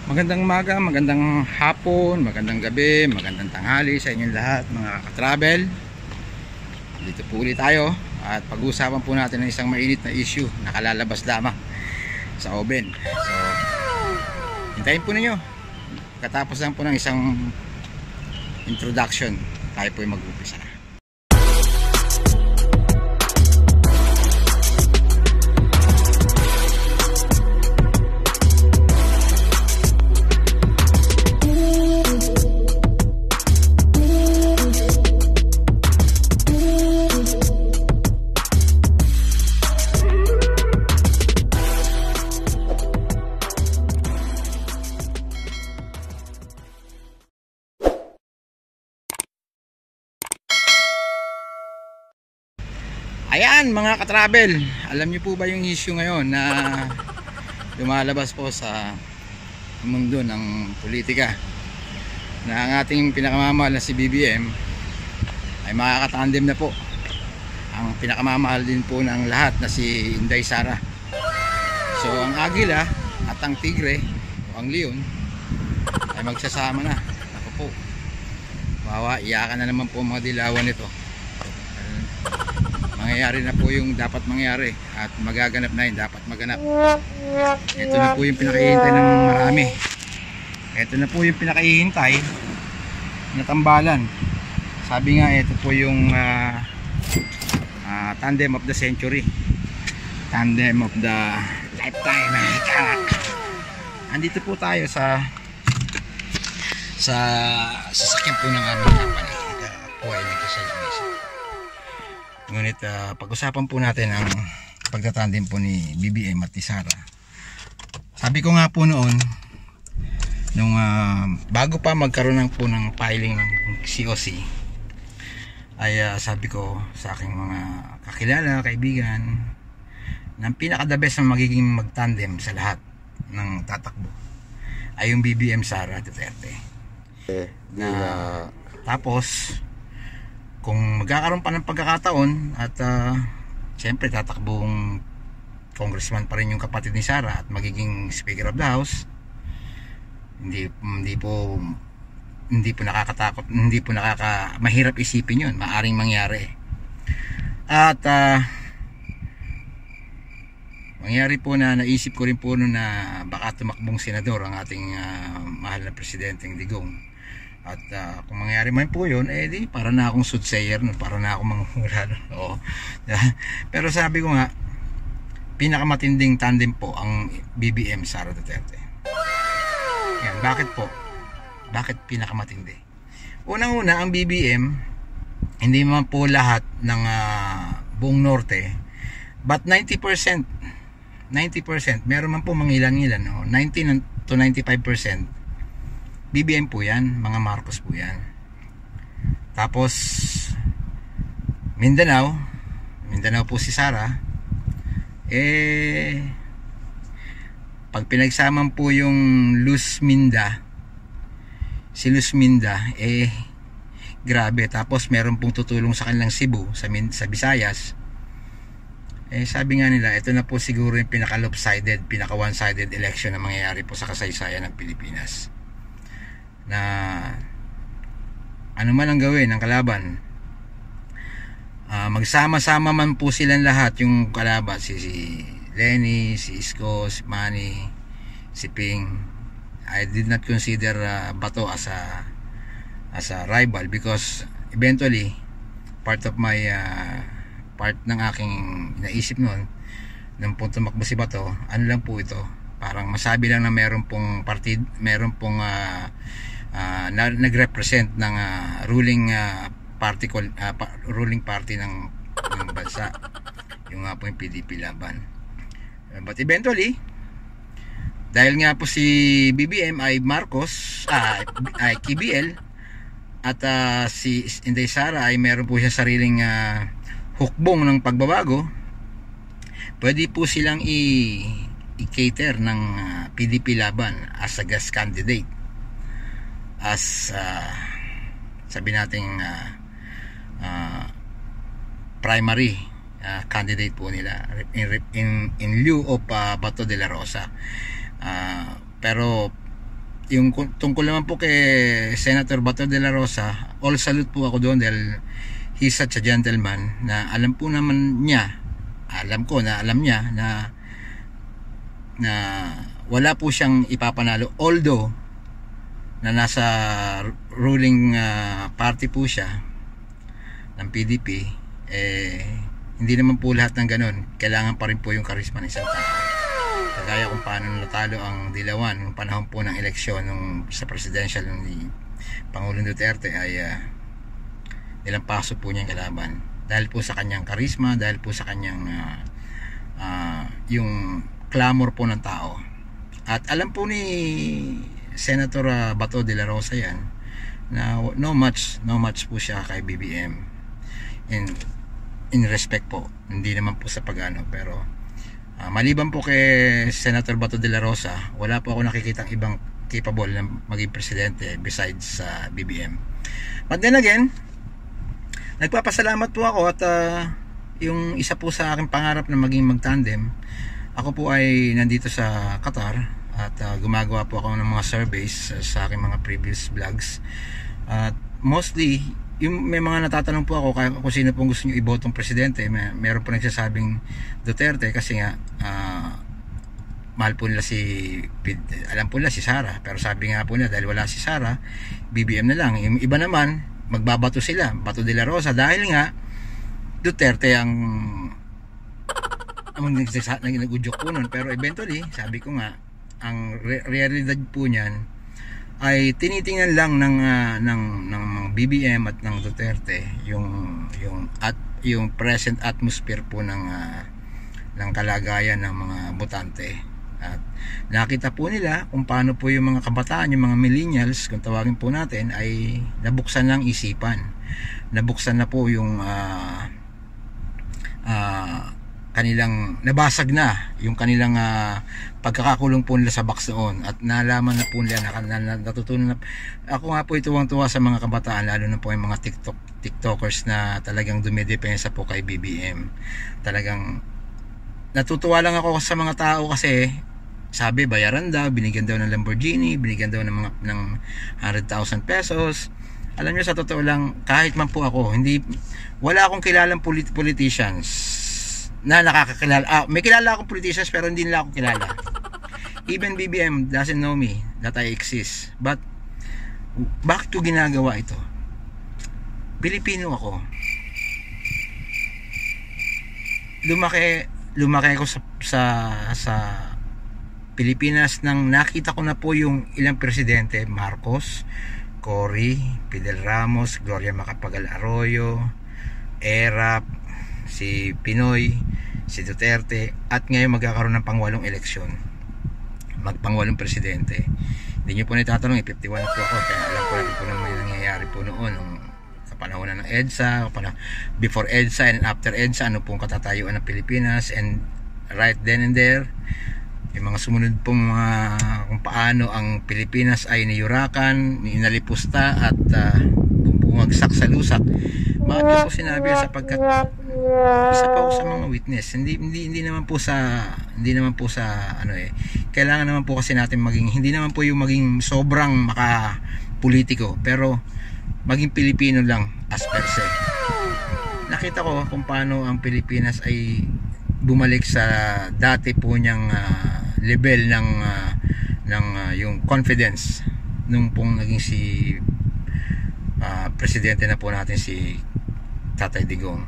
Magandang umaga, magandang hapon, magandang gabi, magandang tanghali sa inyong lahat mga ka-travel. Dito po ulit tayo at pag-uusapan po natin ng isang mainit na issue na kalalabas lamang sa oven. So, hintayin po ninyo. Katapos lang po ng isang introduction, tayo po yung mag-umpisa. Ayan mga ka-travel, alam niyo po ba yung issue ngayon na lumalabas po sa mundo ng politika, na ang ating pinakamamahal na si BBM ay makakatandem na po ang pinakamamahal din po ng lahat na si Inday Sara. So ang agila at ang tigre o ang leon ay magsasama na. Ako po, iyakan na naman po mga dilawan nito. Mangyayari na po yung dapat mangyari at magaganap na yung dapat maganap. Ito na po yung pinakahihintay ng marami. Ito na po yung pinakahihintay na tambalan. Sabi nga, ito po yung tandem of the century, tandem of the lifetime. Andito po tayo sa sasakyan po ng aming company. Po ay nagsasalmisa. Ngunit pag-usapan po natin ang pagtatandem po ni BBM at ni Sara. Sabi ko nga po noon, nung bago pa magkaroon ng filing ng COC, ay sabi ko sa aking mga kakilala, kaibigan, na ang pinaka-the best na magiging magtandem sa lahat ng tatakbo ay yung BBM Sara Duterte. Tapos kung magkakaroon pa ng pagkakataon at siyempre tatakbong congressman pa rin yung kapatid ni Sara at magiging Speaker of the House, hindi po nakakatakot, hindi po mahirap isipin yun, maaring mangyari. At mangyari po na naisip ko rin po noon na baka tumakbong senador ang ating mahal na presidenteng Digong. At kung mangyari man po yun, di para na akong soothsayer, para na akong manghula. Oo. Pero sabi ko nga, pinakamatinding tandem po ang BBM Sara Duterte. Yan, bakit po? Bakit pinakamatindi? Unang-una, ang BBM, hindi man po lahat ng buong norte, but 90%, meron man po mangilan-ngilan, no? 90 to 95%, BBM po yan, mga Marcos po yan. Tapos Mindanao po si Sara. Pag pinagsaman po yung Luz Minda, si Luz Minda, grabe. Tapos meron pong tutulong sa kanilang Cebu, sa Visayas. Sabi nga nila, ito na po siguro yung pinaka-lopsided, pinaka-one-sided election na mangyayari po sa kasaysayan ng Pilipinas. Na ano man ang gawin ng kalaban, magsama-sama man po silang lahat, yung kalaban, si Lenny, si Isko, si Manny, si Ping. I did not consider Bato as a rival, because eventually part ng aking naisip noon nung punto tumakbo si Bato, ano lang po ito, parang masabi lang na meron pong nagrepresent ng ruling party ng bansa, yung nga po yung PDP Laban. But eventually, dahil nga po si BBM ay Marcos, ay KBL, at si Inday Sara ay meron po siya sariling hukbong ng pagbabago, pwede po silang i-cater ng PDP Laban as a guest candidate, as sabi nating primary candidate po nila in lieu of Bato de la Rosa. Pero yung tungkol naman po kay Senator Bato de la Rosa, all salute po ako doon dahil he's such a gentleman na alam po naman niya, alam niya na wala po siyang ipapanalo, although na nasa ruling party po siya ng PDP, hindi naman po lahat ng ganun. Kailangan pa rin po yung karisma ng isang tao. Kagaya kung paano natalo ang Dilawan nung panahon po ng eleksyon sa presidential ni Pangulong Duterte, ay ilang paso po niyang kalaban dahil po sa kanyang karisma, dahil po sa kanyang yung clamor po ng tao. At alam po ni Senator Bato de la Rosa yan na no much po siya kay BBM in respect po, hindi naman po sa pagano, pero maliban po kay Senator Bato de la Rosa, wala po ako nakikitang ibang capable na maging presidente besides sa BBM. But then again, nagpapasalamat po ako at yung isa po sa aking pangarap na maging magtandem, ako po ay nandito sa Qatar at gumagawa po ako ng mga surveys sa aking mga previous vlogs. At mostly may mga natatanong po ako kung sino pong gusto nyo ibotong presidente. Meron po nagsasabing Duterte kasi nga mahal po nila alam po nila si Sara, pero sabi nga po nila dahil wala si Sara, BBM na lang. Yung iba naman magbabato sila, Bato de la Rosa, dahil nga Duterte ang nag-udyok po nun. Pero eventually sabi ko nga, ang realidad po niyan ay tinitingnan lang ng BBM at ng Duterte yung present atmosphere po ng kalagayan ng mga botante. At nakita po nila kung paano po yung mga kabataan, yung mga millennials kung tawagin po natin, ay nabuksan ng isipan, nabuksan na po yung kanilang nabasag na yung kanilang pagkakakulong po nila sa box noon, at nalaman na po nila natutunan na. Ako nga po tuwang-tuwa sa mga kabataan, lalo na po yung mga tiktokers na talagang dumidepensa po kay BBM. Talagang natutuwa lang ako sa mga tao kasi sabi bayaran daw, binigyan daw ng Lamborghini, binigyan daw ng 100,000 pesos. Alam niyo, sa totoo lang, kahit man po ako, wala akong kilalang politicians na nakakakilala. May kilala akong politicians pero hindi nila ako kilala. Even BBM doesn't know me that I exist. But bakit ko ginagawa ito? Pilipino ako. Lumaki ako sa Pilipinas nang nakita ko na po yung ilang presidente, Marcos, Cory, Fidel Ramos, Gloria Macapagal Arroyo, Erap, si Pinoy, si Duterte, at ngayon magkakaroon ng pangwalong eleksyon, pangwalong presidente. Hindi nyo po nitatanong, 51 na po ako, kaya alam po natin po na may nangyayari po noon sa panahon ng EDSA, before EDSA and after EDSA, ano pong katatayuan ng Pilipinas, and right then and there, yung mga sumunod pong kung paano ang Pilipinas ay niyurakan, inalipusta at bumagsak sa lusak. Bakit ko po sinabi sapagkat isa pa ako sa mga witness. Hindi naman po sa kailangan naman po kasi natin hindi naman po yung maging sobrang makapolitiko, pero maging Pilipino lang as per se. Nakita ko kung paano ang Pilipinas ay bumalik sa dati po niyang level ng yung confidence nung pong naging si presidente na po natin si Tatay Digong.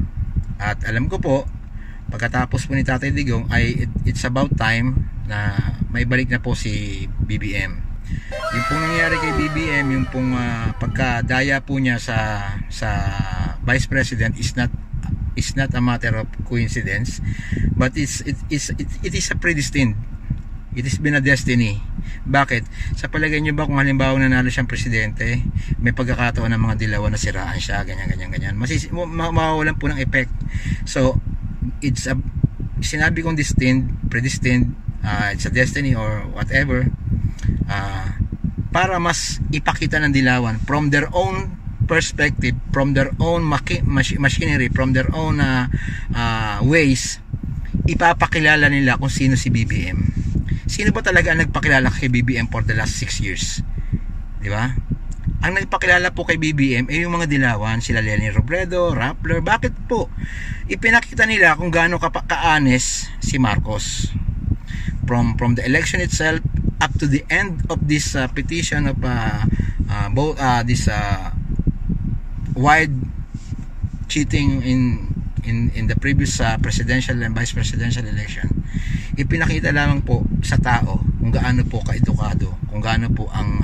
At alam ko po, pagkatapos po ni Tatay Digong ay it's about time na may balik na po si BBM. Yung pong nangyari kay BBM, yung pong pagkadaya po niya sa Vice President is not a matter of coincidence, but it is a predestined. It has been a destiny. Bakit? Sa palagay niyo ba kung halimbawa nanalo siyang presidente, may pagkakataon ng mga Dilawan na siraan siya, ganyan. Mawawalan po ng effect. So, sinabi kong predestined, it's a destiny or whatever, para mas ipakita ng Dilawan from their own perspective, from their own machinery, from their own ways, ipapakilala nila kung sino si BBM. Sino ba talaga ang nagpakilala kay BBM for the last 6 years? Di ba? Ang nagpakilala po kay BBM ay yung mga dilawan, sila Leni Robredo, Rappler. Bakit po? Ipinakita nila kung gaano ka-honest si Marcos. From the election itself up to the end of this petition of this wide cheating in the previous presidential and vice presidential election. Ipinakita lamang po sa tao kung gaano po kaedukado, kung gaano po ang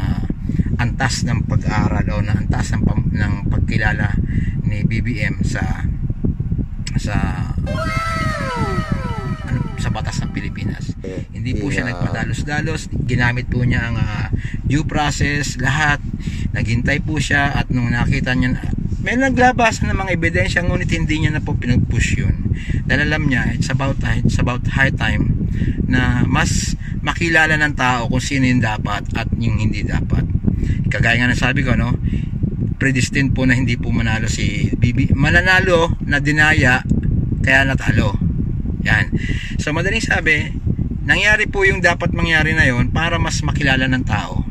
antas ng pag-aaral o na antas ng pagkilala ni BBM sa batas ng Pilipinas. Hindi po siya nagpadalos-dalos, ginamit po niya ang due process, lahat. Naghintay po siya at nung nakita niya may naglabasan ng mga ebidensya, ngunit hindi niya na po pinag-push yun. Dahil alam niya, it's about high time na mas makilala ng tao kung sino yung dapat at yung hindi dapat. Kagaya nga na sabi ko, no, predestined po na hindi po manalo si BBM. Mananalo na dinaya, kaya natalo. Yan. So madaling sabi, nangyari po yung dapat mangyari na yon para mas makilala ng tao,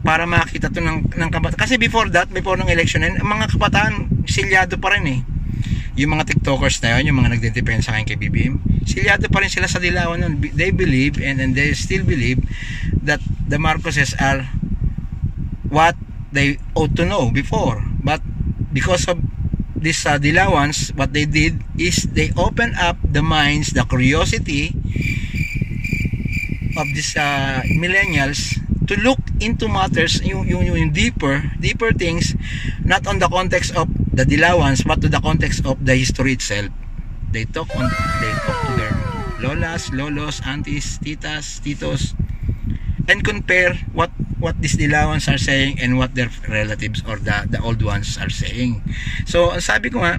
para makita to ng kabataan. Kasi before ng election, ang mga kabataan silyado pa rin eh. Yung mga TikTokers na yun, yung mga nagdedepensa kay BBM, silyado pa rin sila sa dilawan nun. They believe and they still believe that the Marcoses are what they ought to know before. But because of these dilawans, what they did is they opened up the minds, the curiosity of these millennials to look into matters, yung deeper things, not on the context of the dilawans, but to the context of the history itself. They talk to their lolas, lolos, aunties, titas, titos, and compare what these dilawans are saying and what their relatives or the old ones are saying. So sabi ko nga,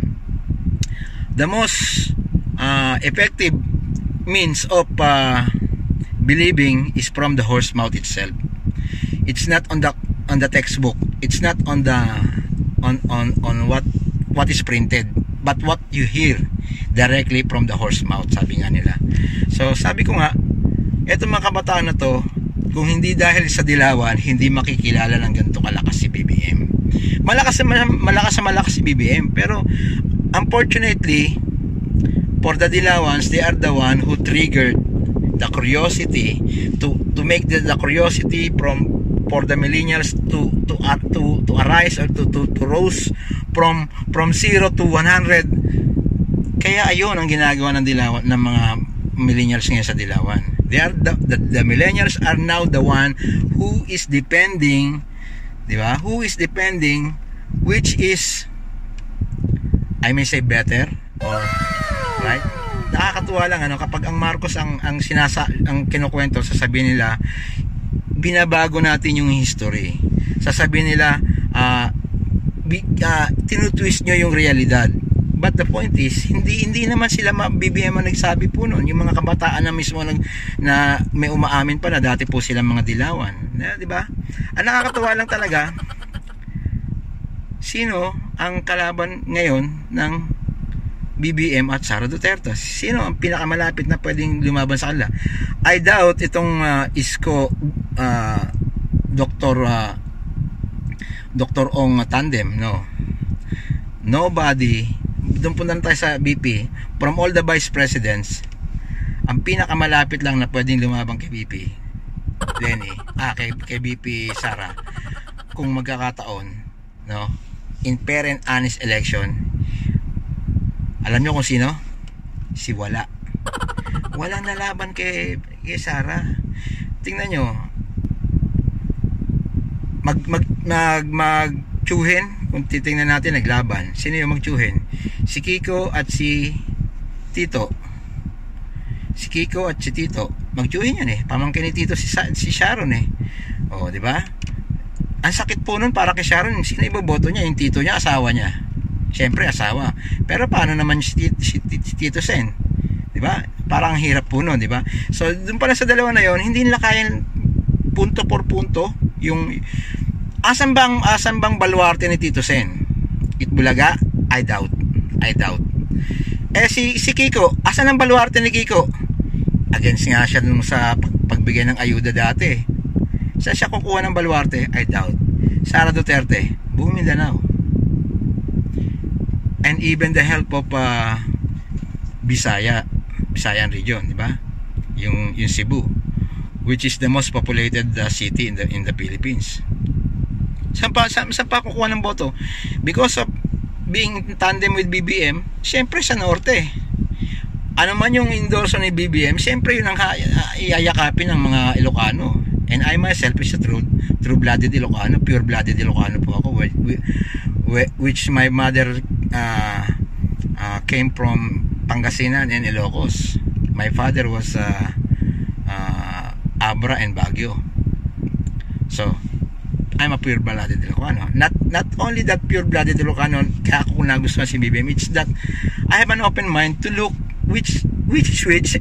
the most effective means of believing is from the horse mouth itself. It's not on the textbook. It's not on what is printed, but what you hear directly from the horse mouth, sabi nga nila. So sabi ko nga, etong mga kabataan na to, kung hindi dahil sa dilawan, hindi makikilala ng ganito kalakas si BBM. Malakas si BBM, pero unfortunately for the dilawans, they are the one who triggered the curiosity to make the curiosity for the millennials to arise or to rose from 0 to 100. Kaya ayun ang ginagawa ng dilawan, ng mga millennials ngayon sa dilawan. They are the millennials are now the one who is depending, di ba? Who is depending, which is, I may say, better, or right? Nakakatuwa lang kapag ang Marcos ang kinukwento, sasabihin nila binabago natin yung history. Sasabihin nila tinutwist nyo yung realidad. But the point is, hindi naman sila BBM ang nagsabi po nun. Yung mga kabataan na mismo na may umaamin pa na dati po silang mga dilawan. Di ba? Ang nakakatuwa lang talaga, sino ang kalaban ngayon ng BBM at Sara Duterte? Sino ang pinakamalapit na pwedeng lumaban sa kanila? I doubt itong Isko Dr. Ong tandem, no. Nobody. Doon punta tayo sa BP. From all the vice presidents, ang pinakamalapit lang na pwedeng lumabang kay BP Lenny, kay BP Sara, kung magkakataon, no, in fair and honest election, alam nyo kung sino? Si Walang nalaban kay Sara. Tingnan nyo, magtsuhin. Kung titingnan natin, naglaban. Sino yung magtsuhin? Si Kiko at si Tito. Si Kiko at si Tito, magtsuhin yan eh. Pamangkin ni Tito si Sharon eh. O, di ba? Ang sakit po nun para kay Sharon. Sino iboboto niya? Yung Tito niya, asawa niya. Siyempre, asawa. Pero paano naman si Tito Sen? Di ba? Parang hirap po nun, di ba? So, dun pala sa dalawa na yon, hindi nila kayang punto por punto yung asan bang baluarte ni Tito Sen? Itbulaga? I doubt. Si Kiko, asan ang baluarte ni Kiko? Against nga siya nung sa pagbigay ng ayuda dati. Saan siya kukuha ng baluarte? I doubt. Sara Duterte, buong Mindanao. And even the help of Visayan region, di ba? Yung Cebu, which is the most populated city in the Philippines. Saan pa kukuha ng boto? Because of being tandem with BBM, syempre sa norte. Ano man yung endorso ni BBM, syempre yun ang iayakapin ng mga Ilocano. And I myself is a true-blooded Ilocano, pure-blooded Ilocano po ako, which my mother came from Pangasinan and Ilocos. My father was Abra and Baguio. So I'm a pure-blooded Ilocano. Not only that pure-blooded Ilocano, kaya ako nagustuhan si BBM, it's that I have an open mind to look which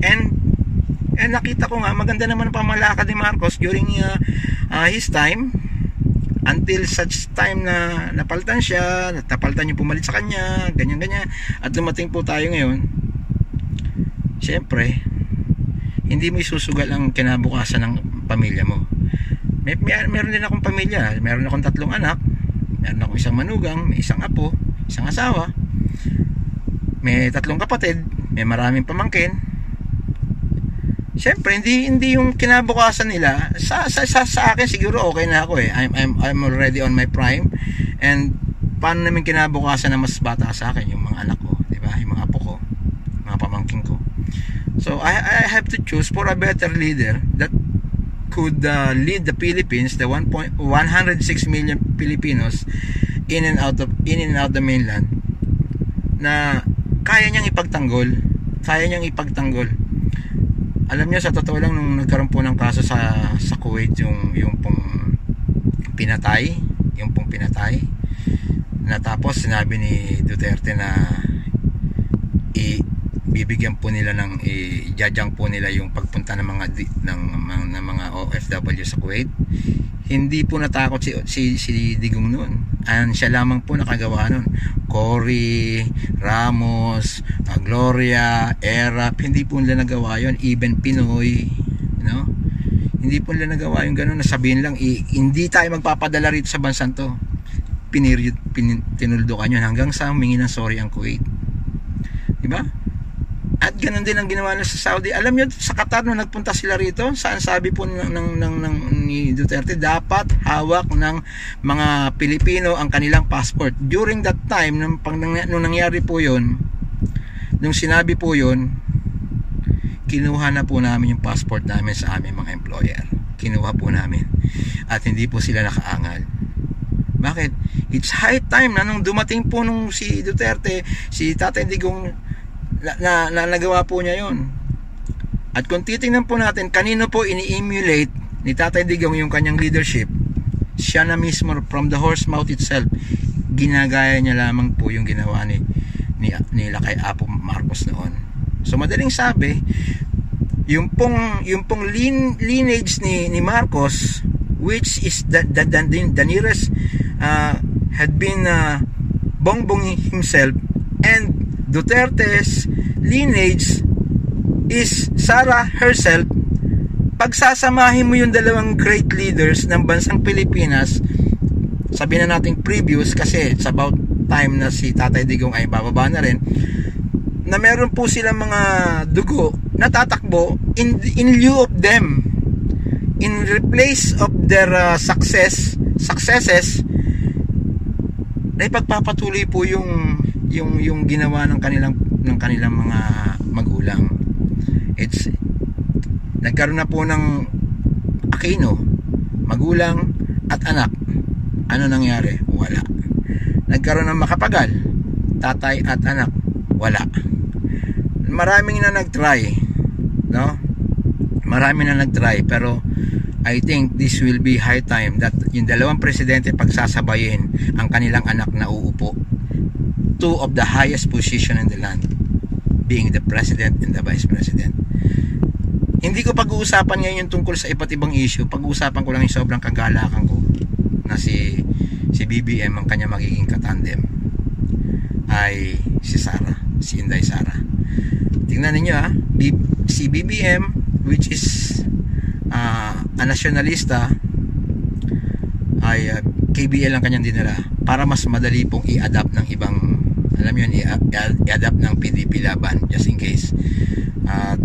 and nakita ko nga maganda naman ang pamalakad ni Marcos during his time, until such time na napalitan siya, napalitan yung pumalit sa kanya, ganyan at dumating po tayo ngayon. Siyempre hindi mo isusugal ang kinabukasan ng pamilya mo. Meron din akong pamilya, meron akong 3 anak, meron akong isang manugang, may isang apo, isang asawa, may 3 kapatid, may maraming pamangkin. Siyempre hindi yung kinabukasan nila sa akin siguro okay na ako eh. I'm already on my prime, and paano naman kinabukasan na mas bata sa akin yung mga anak ko, di ba? Yung mga apo ko, mga pamangkin ko. So I have to choose for a better leader that could lead the Philippines, the 106 million Filipinos in and out the mainland, na kaya niyang ipagtanggol. Alam niyo, sa totoo lang, nung nagkaroon po ng kaso sa Kuwait, yung pong pinatay, na tapos sinabi ni Duterte na bibigyan po nila ng jajang po nila yung pagpunta ng mga OFW sa Kuwait. Hindi po natakot si Digong noon. And siya lamang po nakagawa noon. Cory, Ramos, Gloria, Erap, hindi po nila nagawa yun. Even Pinoy, no? Hindi po nila nagawa yung gano'n, nasabihin lang, hindi tayo magpapadala rito sa bansang to. Tinuldukan yun hanggang sa humingi ng sorry ang Kuwait. Diba? At ganun din ang ginawa na sa Saudi. Alam nyo, sa Qatar nung nagpunta sila rito, saan sabi po ni Duterte, dapat hawak ng mga Pilipino ang kanilang passport. During that time, nung nangyari po yun, nung sinabi po yun, kinuha na po namin yung passport namin sa aming mga employer. Kinuha po namin. At hindi po sila nakaangal. Bakit? It's high time na nung dumating po nung si Duterte, si Tatay Digong, na nagawa po niya yon. At kung titingnan po natin kanino po ini-emulate ni Tatay Digong yung kanyang leadership, siya na mismo, from the horse mouth itself, ginagaya niya lamang po yung ginawa nila kay Apo Marcos noon. So madaling sabi, yung pong lineage ni Marcos, which is the nearest had been Bongbong himself, and Duterte's lineage is Sara herself. Pagsasamahin mo yung dalawang great leaders ng bansang Pilipinas, sabihin na natin previous, kasi it's about time na si Tatay Digong ay bababa na rin, na meron po silang mga dugo na tatakbo in lieu of them, in replace of their successes, na ipagpapatuloy po yung ginawa ng kanilang mga magulang. Nagkaroon na po ng Aquino, magulang at anak. Ano nangyari? Wala. Nagkaroon ng Macapagal, tatay at anak. Wala. Maraming na nagtry, no? Maraming na nagtry, pero I think this will be high time that yung dalawang presidente pagsasabayin ang kanilang anak na uupo. 2 of the highest position in the land, being the president and the vice president. Hindi ko pag-uusapan ngayon yung tungkol sa iba't ibang issue. Pag-uusapan ko lang yung sobrang kagalakan ko na si BBM, ang kanya magiging katandem ay si Sara, si Inday Sara. Tingnan ninyo si BBM, which is a nationalista, ay KBL ang kanyang dinala para mas madali pong i-adapt ng ibang, alam yun, i-adapt ng PDP Laban just in case. At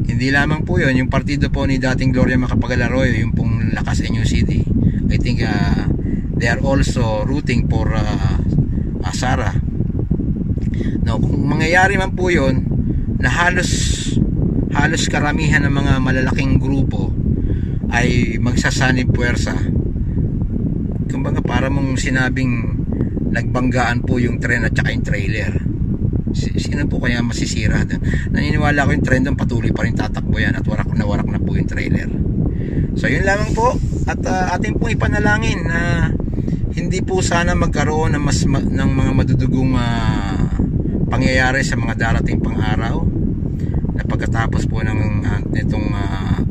hindi lamang po yun, yung partido po ni dating Gloria Macapagal Arroyo, yung pong Lakas NUCD, I think they are also rooting for Sara. No, kung mangyayari man po yun, na halos karamihan ng mga malalaking grupo ay magsasanib puwersa, kumbaga para mong sinabing nagbanggaan po yung tren at saka yung trailer. Sino po kaya masisira? Naniniwala ko yung tren doon patuloy pa rin tatakbo yan at warak na po yung trailer. So yun lamang po, at ating pong ipanalangin na hindi po sana magkaroon ng ng mga madudugong pangyayari sa mga darating pang araw, na pagkatapos po ng nitong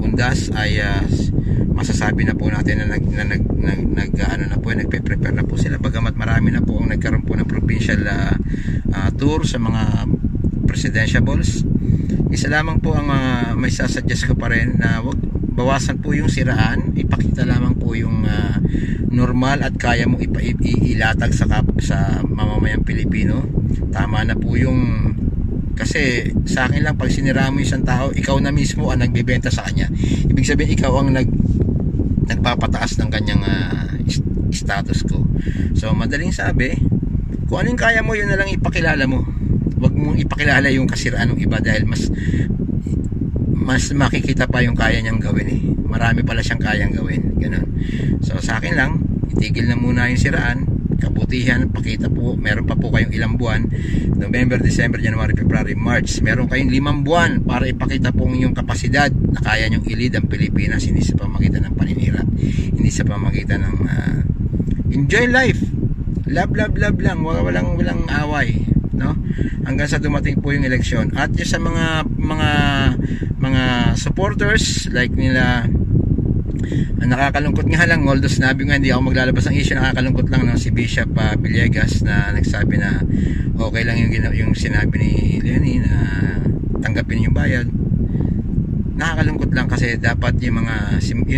undas ay masasabi na po natin na nagpe-prepare na po sila, bagamat marami na po ang nagkaroon po ng provincial tour sa mga presidentiables. Isa lamang po ang may sasuggest ko pa rin, na wag bawasan po yung siraan, ipakita lamang po yung normal at kaya mo ilatag sa mamamayang Pilipino. Tama na po yung, kasi sa akin lang, pag sinira mo isang tao, ikaw na mismo ang nagbebenta sa kanya. Ibig sabihin ikaw ang nagpapataas ng kanyang status quo. So madaling sabi, kung anong kaya mo, yun na lang ipakilala mo. Huwag mong ipakilala yung kasiraan ng iba, dahil mas makikita pa yung kaya niyang gawin eh. Marami pala siyang kayang gawin, ganun. So sa akin lang, itigil na muna yung siraan. Kabutihan, pakita po, meron pa po kayong ilang buwan, November, December, January, February, March, meron kayong 5 buwan para ipakita po yung kapasidad na kaya nyong i-lead ang Pilipinas, hindi sa pamagitan ng paninira, hindi sa pamagitan ng enjoy life, love lang, walang away, no? Hanggang sa dumating po yung eleksyon. At yung sa mga supporters like nila, nakakalungkot nga lang, although sinabi nga hindi ako maglalabas ng issue, nakakalungkot lang si Bishop Villegas na nagsabi na okay lang yung sinabi ni Lenny na tanggapin yung bayad. Nakakalungkot lang kasi dapat yung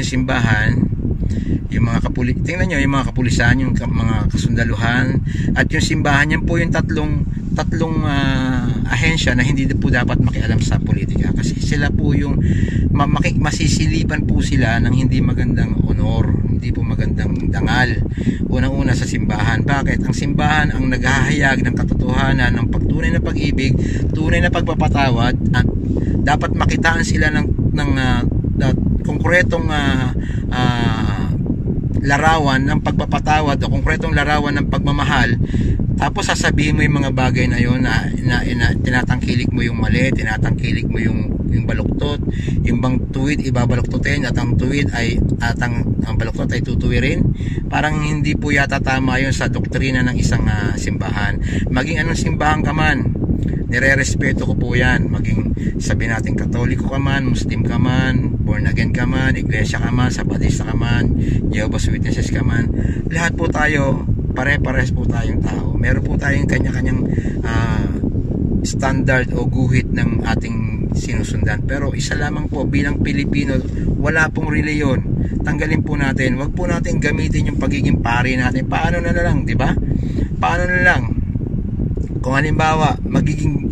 simbahan, yung mga tingnan nyo, yung mga kapulisan, yung mga kasundaluhan, at yung simbahan, yan po yung tatlong ahensya na hindi po dapat makialam sa politika, kasi sila po yung masisilipan po sila ng hindi magandang honor, hindi po magandang dangal. Unang-una sa simbahan. Bakit? Ang simbahan ang naghahayag ng katotohanan, ng pagtunay na pag-ibig, tunay na pagpapatawad, at dapat makitaan sila ng konkretong larawan ng pagpapatawad o konkretong larawan ng pagmamahal. Tapos sasabihin mo yung mga bagay na yun na tinatangkilik mo yung mali, tinatangkilik mo yung baluktot, yung bang tuwid ibabaluktutin at ang tuwid ay ang baluktot ay tutuwirin. Parang hindi po yata tama yun sa doktrina ng isang simbahan. Maging anong simbahan ka man, nire-respeto ko po yan. Maging sabi natin Katoliko ka man, Muslim ka man, born again ka man, Iglesia ka man, Sabatista ka man, Jehovah's Witnesses ka man, lahat po tayo, pare-pares po tayong tao. Meron po tayong kanya-kanyang standard o guhit ng ating sinusundan. Pero isa lamang po, bilang Pilipino, wala pong reliyon. Tanggalin po natin. Huwag po natin gamitin yung pagiging pari natin. Paano na lang, di ba? Paano na lang? Kung halimbawa magiging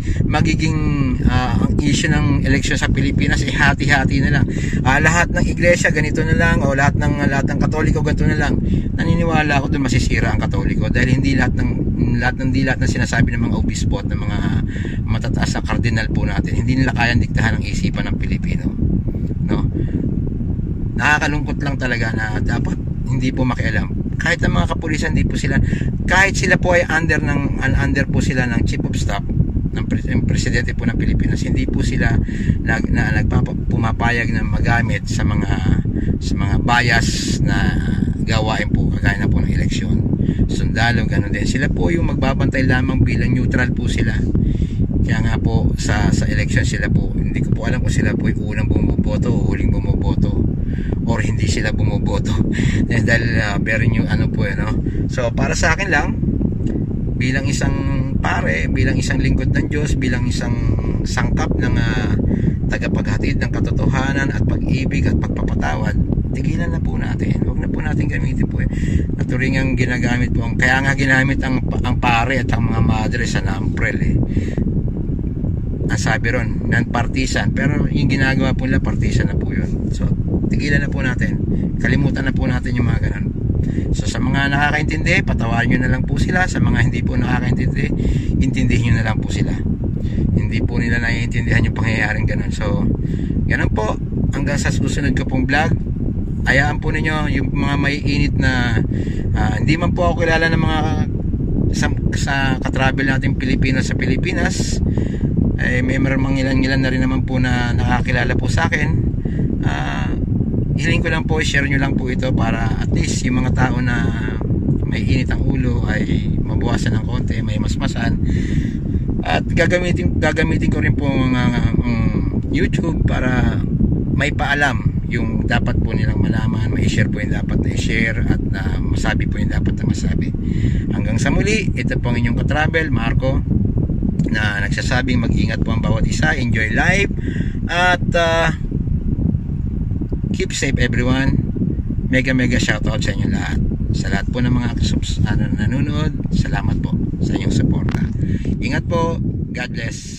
ang issue ng eleksyon sa Pilipinas ay hati-hati na lang. Lahat ng iglesia ganito na lang, o lahat ng Katoliko ganito na lang. Naniniwala ako doon masisira ang Katoliko, dahil hindi lahat ng sinasabi ng mga obispo at ng mga matataas na kardinal po natin, hindi nila kayang diktahan ang isipan ng Pilipino, no? Nakakalungkot lang talaga na dapat hindi po makialam. Kahit ang mga kapulisan, hindi po sila, kahit sila po ay under po sila ng chief of staff ng presidente po ng Pilipinas, hindi po sila pumapayag na magamit sa mga bias na gawain po, kagaya na po ng eleksyon. Sundalo, ganun din. Sila po yung magbabantay lamang, bilang neutral po sila. Kaya nga po sa election sila po, hindi ko po alam kung sila po yung unang bumuboto o huling bumuboto, or hindi sila bumuboto. Dahil very new po no? So para sa akin lang, bilang isang pare, bilang isang lingkod ng Diyos, bilang isang sangkap ng tagapaghatid ng katotohanan at pag-ibig at pagpapatawad, tigilan na po natin. Huwag na po natin gamitin po naturingang ginagamit po. Kaya nga ginamit ang pare at ang mga madre sa NAMPREL ang sabi ron, non-partisan, pero yung ginagawa po nila partisan na po yun. So tigilan na po natin, kalimutan na po natin yung mga ganun. So sa mga nakakaintindi, patawarin nyo na lang po sila. Sa mga hindi po nakakaintindi, intindihin nyo na lang po sila. Hindi po nila naiintindihan yung pangyayaring ganun. So ganun po, hanggang sa susunod ko pong vlog. Hayaan po ninyo yung mga may init na hindi man po ako kilala ng mga sa katravel natin Pilipino sa Pilipinas. May marang ilan na rin naman po na nakakilala po sa akin. Hiling ko lang po, share nyo lang po ito para at least yung mga tao na may init ang ulo ay mabawasan ng konti, may masmasan. At gagamitin ko rin po mga YouTube para may paalam yung dapat po nilang malaman, may share po yung dapat na i-share at masabi po yung dapat na masabi. Hanggang sa muli, ito po ang inyong katravel, Marco, na nagsasabing mag-ingat po ang bawat isa, enjoy life at keep safe everyone. Mega shoutout sa inyo lahat. Sa lahat po ng mga nanonood, salamat po sa inyong suporta. Ingat po, God bless.